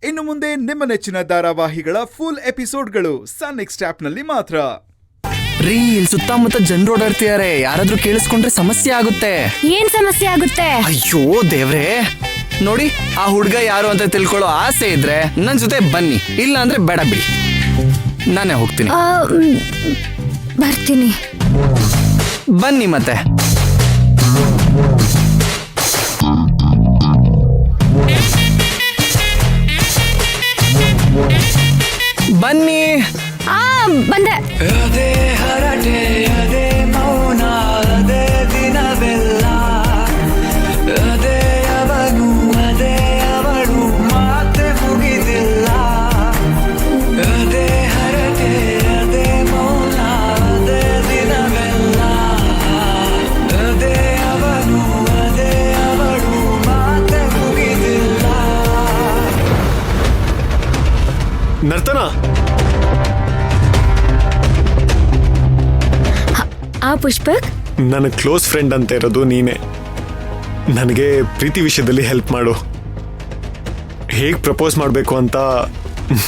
ಇನ್ನು ಮುಂದೆ ನಿಮ್ಮ ನೆಚ್ಚಿನ ಧಾರಾವಾಹಿಗಳ ಫುಲ್ ಎಪಿಸೋಡ್ಗಳು ಸನ್ ನೆಕ್ಸ್ಟ್ ಆಪ್ನಲ್ಲಿ ಮಾತ್ರ. ರೀ, ಇಲ್ಲಿ ಸುತ್ತಮುತ್ತ ಜನರು ಓಡಾಡ್ತಿದ್ದಾರೆ, ಯಾರಾದ್ರೂ ಕೇಳಿಸ್ಕೊಂಡ್ರೆ ಸಮಸ್ಯೆ ಆಗುತ್ತೆ. ಏನ್ ಸಮಸ್ಯೆ ಆಗುತ್ತೆ? ಅಯ್ಯೋ ದೇವ್ರೆ, ನೋಡಿ ಆ ಹುಡ್ಗ ಯಾರು ಅಂತ ತಿಳ್ಕೊಳ್ಳೋ ಆಸೆ ಇದ್ರೆ ನನ್ ಜೊತೆ ಬನ್ನಿ, ಇಲ್ಲ ಅಂದ್ರೆ ಬೇಡ ಬಿಡಿ, ನಾನೇ ಹೋಗ್ತೀನಿ. ಬರ್ತೀನಿ. ಬನ್ನಿ ಮತ್ತೆ. ಬನ್ನಿ. ಬಂದೆ. ಅದೇ ಹರಟೆ, ಅದೇ ಮೌನ, ಅದೇ ದಿನವೆಲ್ಲ, ಅದೇ ಅವನು, ಅದೇ ಅವಳು, ಮಾತೆ ಮುಗಿದಿಲ್ಲ. ಅದೇ ಹರಟೆ, ಅದೇ ಮೌನ, ಅದೇ ದಿನವೆಲ್ಲ, ಅದೇ ಅವನು, ಅದೇ ಅವಳು, ಮಾತೆ ಮುಗಿದಿಲ್ಲ. ನರ್ತನ, ಆ ಪುಷ್ಪಕ್, ನನ್ನ ಕ್ಲೋಸ್ ಫ್ರೆಂಡ್ ಅಂತ ಇರೋದು ನೀನೆ. ನನಗೆ ಪ್ರೀತಿ ವಿಷಯದಲ್ಲಿ ಹೆಲ್ಪ್ ಮಾಡು. ಹೇಗೆ ಪ್ರಪೋಸ್ ಮಾಡಬೇಕು ಅಂತ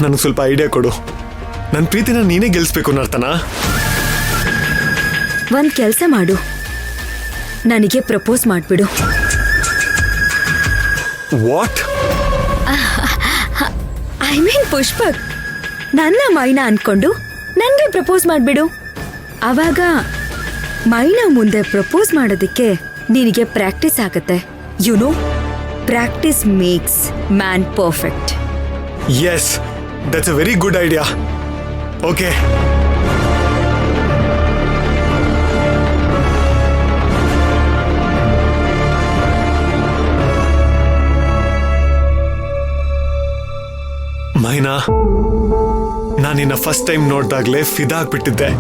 ನನಗೆ ಸ್ವಲ್ಪ ಐಡಿಯಾ ಕೊಡು. ನನ್ನ ಪ್ರೀತಿನ ನೀನೇ ಗೆಲ್ಲಿಸ್ಬೇಕು ನರ್ತನ. ಒಂದ್ ಕೆಲ್ಸ ಮಾಡು, ನನಗೆ ಪ್ರಪೋಸ್ ಮಾಡ್ಬಿಡು. ವಾಟ್? ಐ ಮೀನ್ ಪುಷ್ಪಕ್, ನನ್ನ ಮೈನಾ ಅನ್ಕೊಂಡು ನನ್ಗೆ ಪ್ರಪೋಸ್ ಮಾಡ್ಬಿಡು. ಅವಾಗ ಮೈನಾ ಮುಂದೆ ಪ್ರಪೋಸ್ ಮಾಡೋದಕ್ಕೆ ನಿನಗೆ ಪ್ರಾಕ್ಟೀಸ್ ಆಗತ್ತೆ. You know, practice makes man perfect. Yes, that's a very good idea. Okay. Maina, ನಾನಿನ್ನ ಫಸ್ಟ್ ಟೈಮ್ ನೋಡ್ದಾಗ್ಲೇ ಫಿದಾ ಆಗ್ಬಿಟ್ಟಿದ್ದೆ.